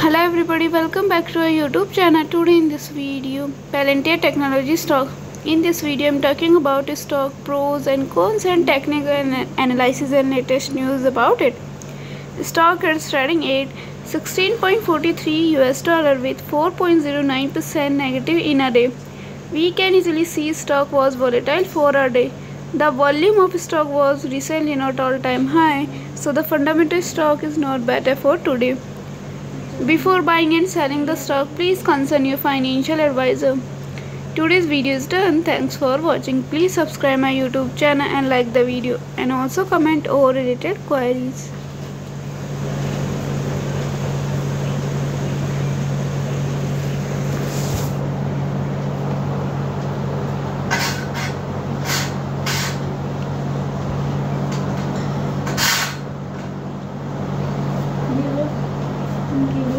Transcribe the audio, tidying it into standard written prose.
Hello everybody, welcome back to our YouTube channel. Today in this video, Palantir technology stock. In this video, I'm talking about stock pros and cons and technical analysis and latest news about it. Stock is trading at 16.43 US dollar with 4.09% negative in a day. We can easily see stock was volatile for a day. The volume of stock was recently not all-time high, so the fundamental stock is not better for today. Before buying and selling the stock, please consult your financial advisor. Today's video is done. Thanks for watching. Please subscribe my YouTube channel and like the video, and also comment all related queries. Okay.